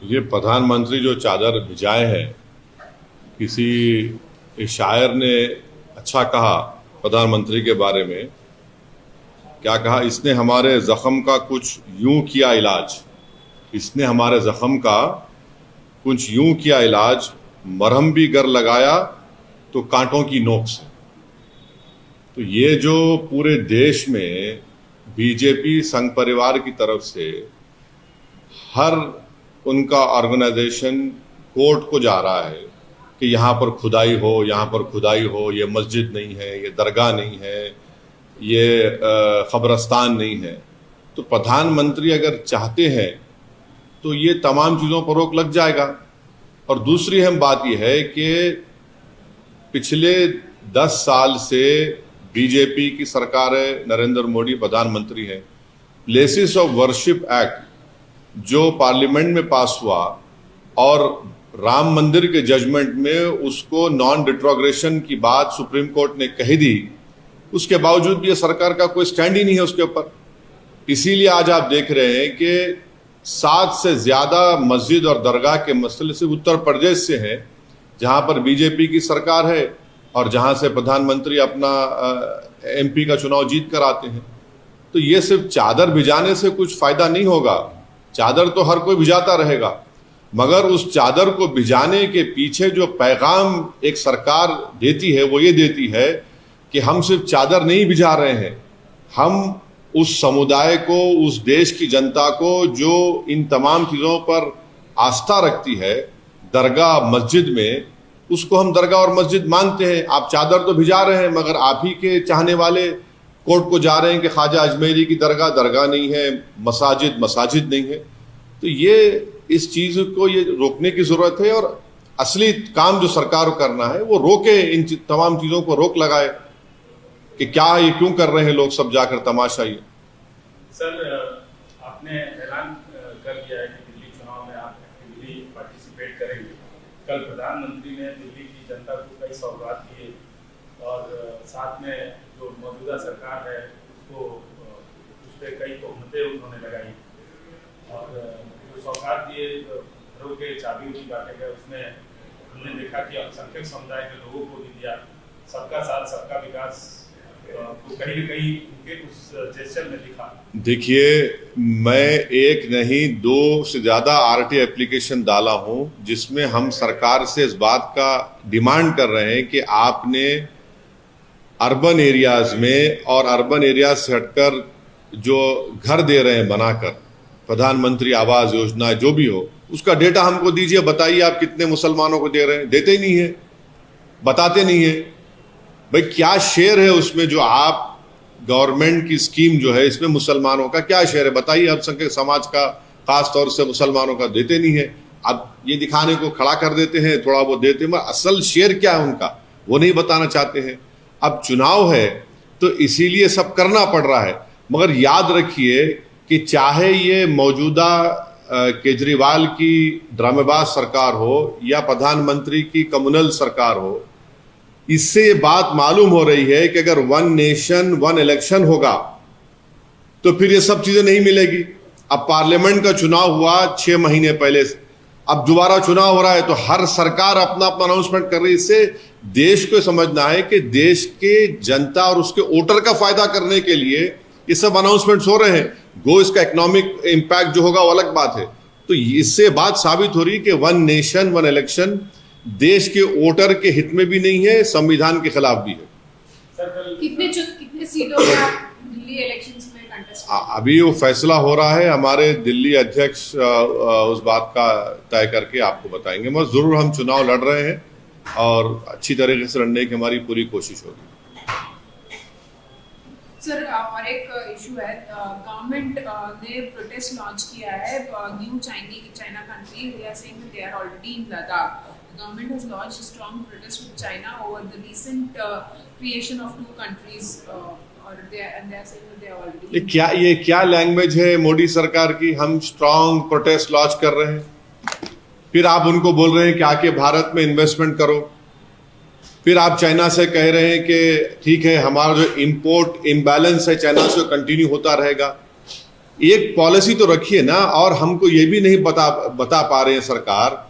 ये प्रधानमंत्री जो चादर भिजाए हैं, किसी शायर ने अच्छा कहा प्रधानमंत्री के बारे में। क्या कहा? इसने हमारे जख्म का कुछ यूं किया इलाज, इसने हमारे जख्म का कुछ यूं किया इलाज, मरहम भी गर लगाया तो कांटों की नोक से। तो ये जो पूरे देश में बीजेपी संघ परिवार की तरफ से हर उनका ऑर्गेनाइजेशन कोर्ट को जा रहा है कि यहाँ पर खुदाई हो, यहाँ पर खुदाई हो, ये मस्जिद नहीं है, ये दरगाह नहीं है, ये कब्रस्तान नहीं है। तो प्रधानमंत्री अगर चाहते हैं तो ये तमाम चीज़ों पर रोक लग जाएगा। और दूसरी अहम बात यह है कि पिछले 10 साल से बीजेपी की सरकार है, नरेंद्र मोदी प्रधानमंत्री है। प्लेसेस ऑफ वर्शिप एक्ट जो पार्लियामेंट में पास हुआ और राम मंदिर के जजमेंट में उसको नॉन रिट्रोग्रेशन की बात सुप्रीम कोर्ट ने कही दी, उसके बावजूद भी ये सरकार का कोई स्टैंड ही नहीं है उसके ऊपर। इसीलिए आज आप देख रहे हैं कि 7 से ज्यादा मस्जिद और दरगाह के मसले सिर्फ उत्तर प्रदेश से हैं, जहां पर बीजेपी की सरकार है और जहां से प्रधानमंत्री अपना एमपी का चुनाव जीत कर आते हैं। तो ये सिर्फ चादर भिजाने से कुछ फायदा नहीं होगा। चादर तो हर कोई भिजाता रहेगा, मगर उस चादर को भिजाने के पीछे जो पैगाम एक सरकार देती है वो ये देती है कि हम सिर्फ चादर नहीं भिजा रहे हैं, हम उस समुदाय को, उस देश की जनता को जो इन तमाम चीज़ों पर आस्था रखती है, दरगाह मस्जिद में, उसको हम दरगाह और मस्जिद मानते हैं। आप चादर तो भिजा रहे हैं, मगर आप ही के चाहने वाले कोर्ट को जा रहे हैं कि ख्वाजा अजमेरी की दरगाह दरगाह नहीं है, मसाजिद मसाजिद नहीं है। तो ये इस चीज़ को ये रोकने की ज़रूरत है और असली काम जो सरकार को करना है वो रोके, इन तमाम चीज़ों को रोक लगाए कि क्या ये क्यों कर रहे हैं लोग सब जाकर तमाशा। ये सर, आपने ऐलान कर दिया है कि दिल्ली चुनाव में आप एक्टिवली पार्टिसिपेट करेंगे। कल प्रधानमंत्री ने दिल्ली की जनता को कई सौगात दिए और साथ में जो मौजूदा सरकार है उसको उस पर कई तोहमतें उन्होंने लगाई और जो सौगात दिए, घरों के चाबी भी बांटे गए, उसमें हमने देखा कि अल्पसंख्यक समुदाय के लोगों को भी दिया। सबका साथ सबका विकास तो कहीं न कहीं उनके उस जेस्चर में दिखा। देखिए, मैं एक नहीं 2 से ज़्यादा आरटी एप्लीकेशन डाला हूं जिसमें हम सरकार से इस बात का डिमांड कर रहे हैं कि आपने अर्बन एरियाज में और अर्बन एरियाज से हटकर जो घर दे रहे हैं बनाकर, प्रधानमंत्री आवास योजना जो भी हो, उसका डेटा हमको दीजिए। बताइए आप कितने मुसलमानों को दे रहे हैं? देते ही नहीं है, बताते नहीं है। भाई क्या शेयर है उसमें जो आप गवर्नमेंट की स्कीम जो है इसमें मुसलमानों का क्या शेयर है बताइए। अल्पसंख्यक समाज का, खास तौर से मुसलमानों का देते नहीं है। अब ये दिखाने को खड़ा कर देते हैं, थोड़ा वो देते हैं, मगर असल शेयर क्या है उनका वो नहीं बताना चाहते हैं। अब चुनाव है तो इसीलिए सब करना पड़ रहा है, मगर याद रखिए कि चाहे ये मौजूदा केजरीवाल की ड्रामेबाज सरकार हो या प्रधानमंत्री की कम्युनल सरकार हो, इससे ये बात मालूम हो रही है कि अगर 1 नेशन 1 इलेक्शन होगा तो फिर ये सब चीजें नहीं मिलेगी। अब पार्लियामेंट का चुनाव हुआ 6 महीने पहले, अब दोबारा चुनाव हो रहा है तो हर सरकार अपना अपना अनाउंसमेंट कर रही है। इससे देश को समझना है कि देश के जनता और उसके वोटर का फायदा करने के लिए ये सब अनाउंसमेंट्स हो रहे हैं। गो इसका इकोनॉमिक इम्पैक्ट जो होगा वो अलग बात है। तो इससे बात साबित हो रही है कि 1 नेशन 1 इलेक्शन देश के वोटर के हित में भी नहीं है, संविधान के खिलाफ भी है। कितने सीटों में आप दिल्ली इलेक्शंस में कंटेस्ट? अभी वो फैसला हो रहा है, हमारे दिल्ली अध्यक्ष उस बात का तय करके आपको बताएंगे। मगर जरूर हम चुनाव लड़ रहे हैं और अच्छी तरीके से लड़ने की हमारी पूरी कोशिश होगी। सर, और एक इशू है, गवर्नमेंट ने प्रोटेस्ट लॉन्च किया है, new China country, they are saying that they are already in Ladakh. Government has launched a strong protest with China over the recent creation of 2 countries, and they are saying that they are already. ये क्या language है मोदी सरकार की? हम strong protest launch कर रहे हैं, फिर आप उनको बोल रहे हैं कि आके भारत में इन्वेस्टमेंट करो, फिर आप चाइना से कह रहे हैं कि ठीक है हमारा जो इंपोर्ट इम्बैलेंस है चाइना से कंटिन्यू होता रहेगा। एक पॉलिसी तो रखिए ना। और हमको ये भी नहीं बता पा रहे हैं सरकार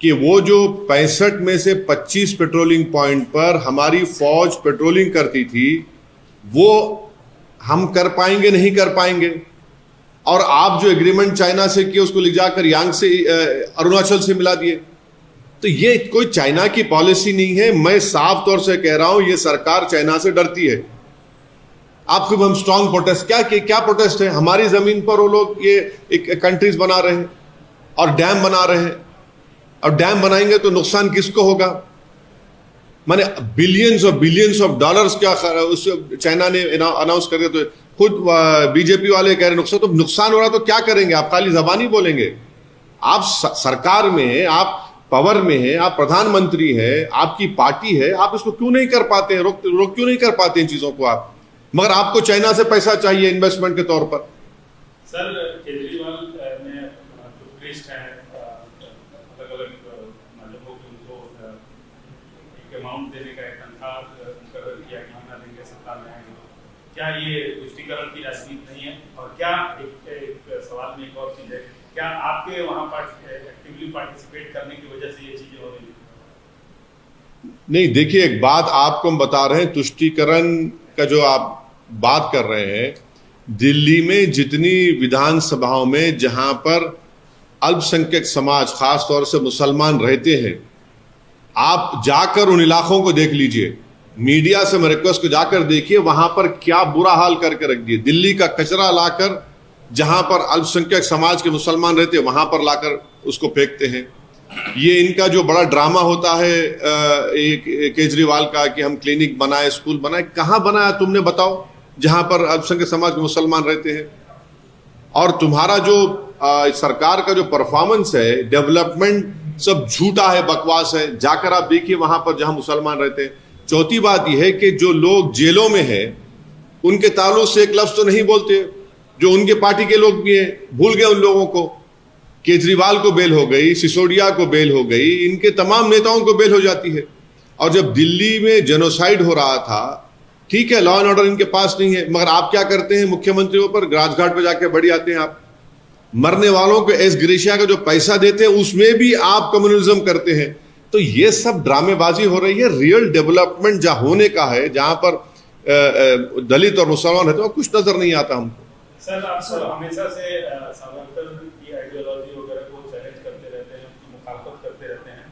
कि वो जो 65 में से 25 पेट्रोलिंग पॉइंट पर हमारी फौज पेट्रोलिंग करती थी, वो हम कर पाएंगे नहीं कर पाएंगे। और आप जो एग्रीमेंट चाइना से किए उसको ले जाकर यांगसे अरुणाचल से मिला दिए। तो ये कोई चाइना की पॉलिसी नहीं है। मैं साफ तौर से कह रहा हूं, ये सरकार चाइना से डरती है। आपको हम स्ट्रांग प्रोटेस्ट क्या प्रोटेस्ट है? हमारी जमीन पर वो लोग ये एक कंट्रीज बना रहे हैं और डैम बना रहे हैं। और डैम बनाएंगे तो नुकसान किसको होगा? माने बिलियंस ऑफ डॉलर्स क्या उस चाइना ने अनाउंस कर दिया। तो खुद बीजेपी वाले कह रहे नुकसान हो रहा तो क्या करेंगे? आप खाली जबानी बोलेंगे? आप सरकार में हैं, आप पावर में हैं, आप प्रधानमंत्री हैं, आपकी पार्टी है, आप इसको क्यों नहीं कर पाते हैं? रोक क्यों नहीं कर पाते इन चीजों को आप? मगर आपको चाइना से पैसा चाहिए इन्वेस्टमेंट के तौर पर। सर, केजरीवाल ने जो प्रीस्ट हैं अलग-अलग माध्यमों को उनको एक अमाउंट देने का एक तनख्वाह मुकर्रर किया कि ना देंगे सत्ता में आएंगे। क्या ये तुष्टीकरण की राजनीति नहीं है? और क्या एक सवाल में एक और चीज है, क्या आपके वहां एक्टिवली पार्टिसिपेट करने की वजह से ये चीजें हो रही है? नहीं, देखिए, एक बात आपको हम बता रहे हैं, तुष्टीकरण का जो आप बात कर रहे हैं, दिल्ली में जितनी विधानसभाओं में जहां पर अल्पसंख्यक समाज खास तौर से मुसलमान रहते हैं, आप जाकर उन इलाकों को देख लीजिए। मीडिया से मैं रिक्वेस्ट को जाकर देखिए, वहां पर क्या बुरा हाल करके रख दिए। दिल्ली का कचरा लाकर जहां पर अल्पसंख्यक समाज के मुसलमान रहते हैं वहां पर लाकर उसको फेंकते हैं। ये इनका जो बड़ा ड्रामा होता है केजरीवाल का कि हम क्लिनिक बनाए, स्कूल बनाए, कहां बनाया तुमने बताओ जहां पर अल्पसंख्यक समाज के मुसलमान रहते हैं? और तुम्हारा जो सरकार का जो परफॉर्मेंस है, डेवलपमेंट सब झूठा है, बकवास है। जाकर आप देखिए वहां पर जहां मुसलमान रहते हैं। चौथी बात यह है कि जो लोग जेलों में हैं उनके ताल्लुक से एक लफ्ज तो नहीं बोलते, जो उनके पार्टी के लोग भी हैं, भूल गए उन लोगों को। केजरीवाल को बेल हो गई, सिसोदिया को बेल हो गई, इनके तमाम नेताओं को बेल हो जाती है। और जब दिल्ली में जेनोसाइड हो रहा था, ठीक है, लॉ एंड ऑर्डर इनके पास नहीं है, मगर आप क्या करते हैं? मुख्यमंत्रियों पर राजघाट पर जाके बढ़ी आते हैं आप। मरने वालों को एस ग्रेशिया का जो पैसा देते हैं उसमें भी आप कम्युनिज्म करते हैं। तो ये सब ड्रामेबाजी हो रही है। रियल डेवलपमेंट जहां होने का है, जहां पर दलित और मुसलमान रहते हैं, कुछ नजर नहीं आता हमको। सर, आप हमेशा से सावरकर की आइडियोलॉजी वगैरह को चैलेंज करते रहते हैं, उसकी मुखालफत करते रहते हैं।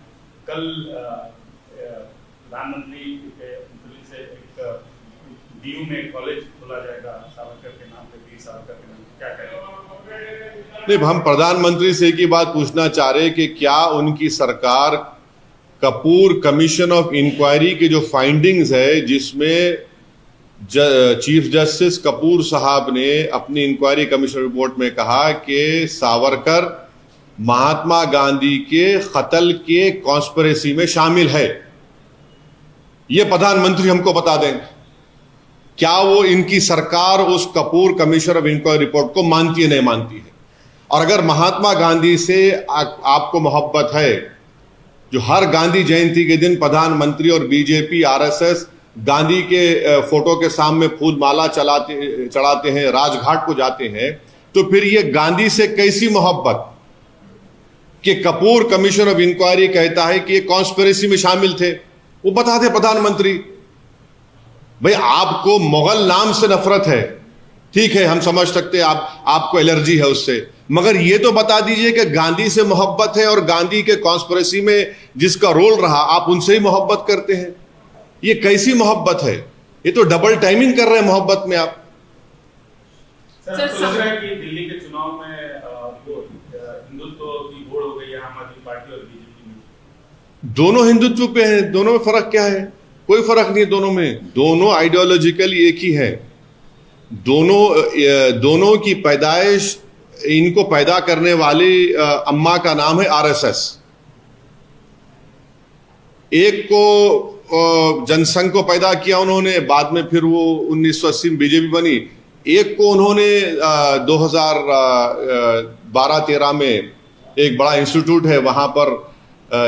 कल प्रधानमंत्री से एक डीयू में कॉलेज खोला जाएगा सावरकर के नाम पे, वीर सावरकर के नाम पे, क्या कहेंगे? नहीं, हम प्रधानमंत्री से एक ही बात पूछना चाह रहे हैं कि क्या उनकी सरकार कपूर कमीशन ऑफ इंक्वायरी के जो फाइंडिंग्स है, जिसमें चीफ जस्टिस कपूर साहब ने अपनी इंक्वायरी कमीशन रिपोर्ट में कहा कि सावरकर महात्मा गांधी के कत्ल के कॉन्स्पिरेसी में शामिल है, ये प्रधानमंत्री हमको बता दें। क्या वो इनकी सरकार उस Kapoor commission of inquiry report को मानती है, नहीं मानती है? और अगर महात्मा गांधी से आपको मोहब्बत है, जो हर गांधी जयंती के दिन प्रधानमंत्री और बीजेपी आरएसएस गांधी के फोटो के सामने फूल माला चढ़ाते हैं, राजघाट को जाते हैं, तो फिर ये गांधी से कैसी मोहब्बत कि कपूर कमीशन ऑफ इंक्वायरी कहता है कि ये कॉन्स्पिरेसी में शामिल थे? वो बताते प्रधानमंत्री। भाई, आपको मुगल नाम से नफरत है, ठीक है, हम समझ सकते हैं, आपको एलर्जी है उससे, मगर ये तो बता दीजिए कि गांधी से मोहब्बत है और गांधी के कॉन्स्पिरेसी में जिसका रोल रहा, आप उनसे ही मोहब्बत करते हैं। ये कैसी मोहब्बत है? ये तो डबल टाइमिंग कर रहे हैं मोहब्बत में आप। सर, आपको लग रहा है कि दिल्ली के चुनाव में हिंदुत्व की होड़ हो गई है आम आदमी पार्टी और बीजेपी में? दोनों हिंदुत्व पे हैं, दोनों में फर्क क्या है? कोई फर्क नहीं है दोनों में। दोनों आइडियोलॉजिकली एक ही है। दोनों की पैदाइश, इनको पैदा करने वाली अम्मा का नाम है आरएसएस। एक को जनसंघ को पैदा किया उन्होंने, बाद में फिर वो 1980 में बीजेपी बनी। एक को उन्होंने 2012-13 में एक बड़ा इंस्टीट्यूट है, वहां पर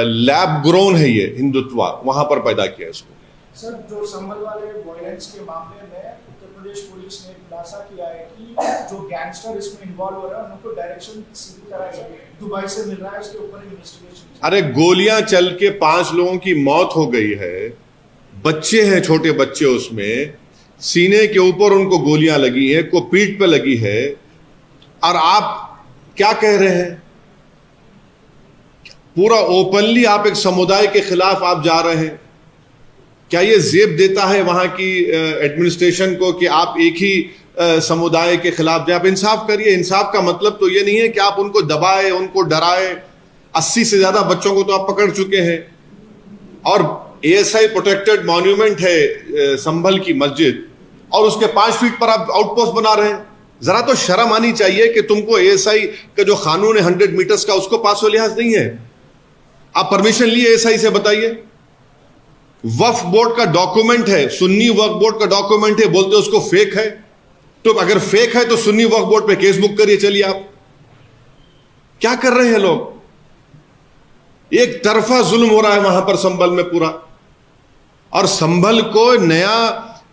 लैब ग्रोन है ये हिंदुत्व, वहां पर पैदा किया इसको। सर, जो संभल वाले वायलेंस के मामले में उत्तर प्रदेश पुलिस ने खुलासा किया है कि जो गैंगस्टर इसमें इन्वॉल्व हो रहे हैं उनको डायरेक्शन सीधी तरह से दुबई से मिल रहा है, इसके ऊपर इन्वेस्टिगेशन। अरे गोलियां चल के 5 लोगों की मौत हो गई है, बच्चे हैं, छोटे बच्चे, उसमें सीने के ऊपर उनको गोलियां लगी है, को पीठ पे लगी है, और आप क्या कह रहे हैं? पूरा ओपनली आप एक समुदाय के खिलाफ आप जा रहे हैं। क्या ये जेब देता है वहां की एडमिनिस्ट्रेशन को कि आप एक ही समुदाय के खिलाफ जाए? आप इंसाफ करिए। इंसाफ का मतलब तो ये नहीं है कि आप उनको दबाए, उनको डराए। 80 से ज्यादा बच्चों को तो आप पकड़ चुके हैं, और ASI प्रोटेक्टेड मॉन्यूमेंट है संभल की मस्जिद, और उसके 5 फीट पर आप आउटपोस्ट बना रहे हैं। जरा तो शर्म आनी चाहिए कि तुमको ASI का जो कानून है 100 मीटर्स का, उसको पास व लिहाज नहीं है। आप परमिशन लिए ASI से? बताइए। वक्फ बोर्ड का डॉक्यूमेंट है, सुन्नी वक्फ बोर्ड का डॉक्यूमेंट है, बोलते उसको फेक है। तो अगर फेक है तो सुन्नी वक्फ बोर्ड पे केस बुक करिए। चलिए, आप क्या कर रहे हैं लोग? एक तरफा जुल्म हो रहा है वहां पर संभल में पूरा, और संभल को नया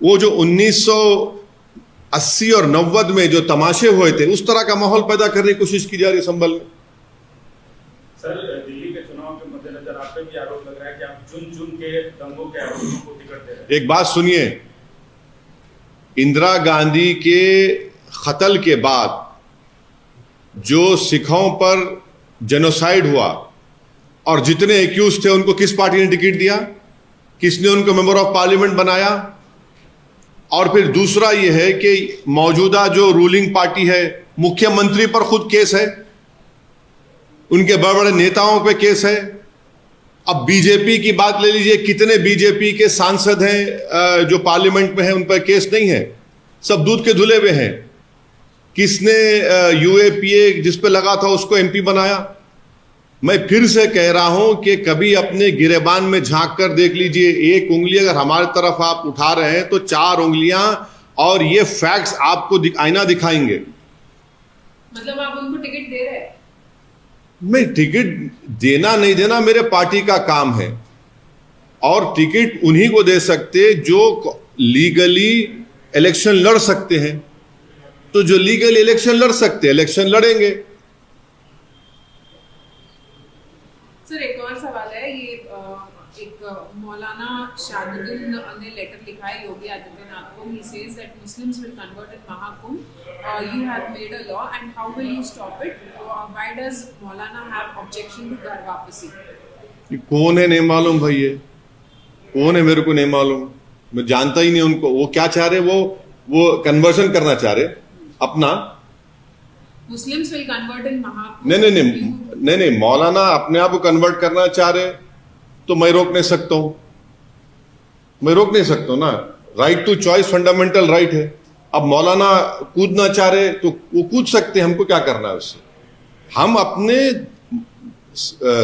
वो जो 1980 और 90 में जो तमाशे हुए थे, उस तरह का माहौल पैदा करने की कोशिश की जा रही है संभल में। सर, दिल्ली के चुनाव के मद्देनजर आप पे भी आरोप लग रहा है कि आप चुन के दंगों के आरोपियों को टिकट दे रहे हैं। एक बात सुनिए, इंदिरा गांधी के कत्ल के बाद जो सिखों पर जेनोसाइड हुआ और जितने एक्यूज थे उनको किस पार्टी ने टिकट दिया? किसने उनको मेंबर ऑफ पार्लियामेंट बनाया? और फिर दूसरा यह है कि मौजूदा जो रूलिंग पार्टी है, मुख्यमंत्री पर खुद केस है, उनके बड़े बड़े नेताओं पे केस है। अब बीजेपी की बात ले लीजिए, कितने बीजेपी के सांसद हैं जो पार्लियामेंट में हैं, उन पर केस नहीं है, सब दूध के धुले हुए हैं। किसने UAPA जिस पे लगा था उसको MP बनाया? मैं फिर से कह रहा हूं कि कभी अपने गिरेबान में झांक कर देख लीजिए। एक उंगली अगर हमारी तरफ आप उठा रहे हैं तो 4 उंगलियां, और ये फैक्ट्स आपको आईना दिखाएंगे। मतलब आप उनको टिकट दे रहे हैं? मैं टिकट देना नहीं देना मेरे पार्टी का काम है, और टिकट उन्हीं को दे सकते जो लीगली इलेक्शन लड़ सकते हैं। तो जो लीगली इलेक्शन लड़ सकते हैं, इलेक्शन लड़ेंगे। सर, एक और सवाल है। ये एक मौलाना शाहदुद्दीन ने लेटर लिखा है योगी आदित्यनाथ को। He says that Muslims will convert in Mahakumbh. You have made a law, and how will you stop it? Why does Maulana have objection to घर वापसी? कौन है नहीं मालूम भाई, ये कौन है मेरे को नहीं मालूम, मैं जानता ही नहीं उनको। वो क्या चाह रहे? वो कन्वर्शन करना चाह रहे अपना। Muslims will convert in Mahakumbh. नहीं, मौलाना अपने आप को कन्वर्ट करना चाह रहे तो मैं रोक नहीं सकता हूं। मैं रोक नहीं सकता ना। Right to choice fundamental right है। अब मौलाना कूदना चाह रहे तो वो कूद सकते हैं, हमको क्या करना है उससे? हम अपने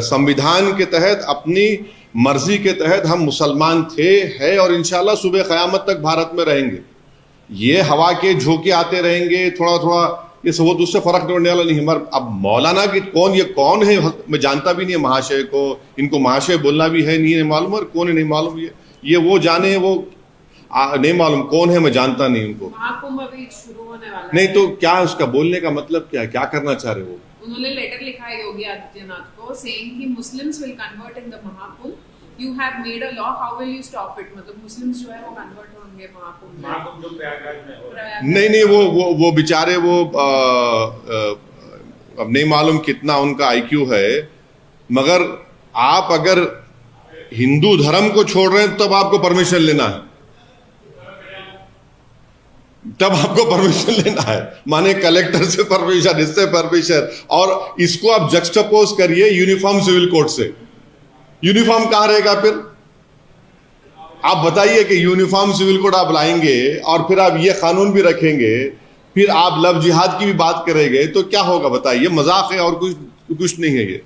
संविधान के तहत, अपनी मर्जी के तहत हम मुसलमान थे, है, और इंशाल्लाह सुबह क़यामत तक भारत में रहेंगे। ये हवा के झोंके आते रहेंगे थोड़ा थोड़ा, ये सब उससे फर्क पड़ने वाला नहीं है। अब मौलाना की ये कौन है मैं जानता भी नहीं है महाशय को। इनको महाशय बोलना भी है नहीं मालूम, और कौन है नहीं मालूम। ये वो जाने, वो नहीं मालूम कौन है, मैं जानता नहीं उनको। महाकुंभ अभी शुरू होने वाला है। नहीं तो क्या उसका बोलने का मतलब क्या है? क्या करना चाह रहे वो? उन्होंने लेटर लिखा है योगी आदित्यनाथ को, saying कि Muslims will convert in the Mahakumbh. You have made a law. How will you stop it? मतलब मुस्लिम्स जो है वो कन्वर्ट होंगे महाकुंभ जो प्रयागराज में हो रहा है। नहीं, वो बेचारे वो अब नहीं मालूम कितना उनका IQ है, मगर आप अगर हिंदू धर्म को छोड़ रहे हैं तब आपको परमिशन लेना है, तब आपको परमिशन लेना है। माने कलेक्टर से परमिशन, इससे परमिशन, और इसको आप जक्सटापोज करिए यूनिफॉर्म सिविल कोड से। यूनिफॉर्म कहां रहेगा फिर? आप बताइए कि यूनिफॉर्म सिविल कोड आप लाएंगे और फिर आप ये कानून भी रखेंगे, फिर आप लव जिहाद की भी बात करेंगे, तो क्या होगा बताइए? मजाक है और कुछ नहीं है ये।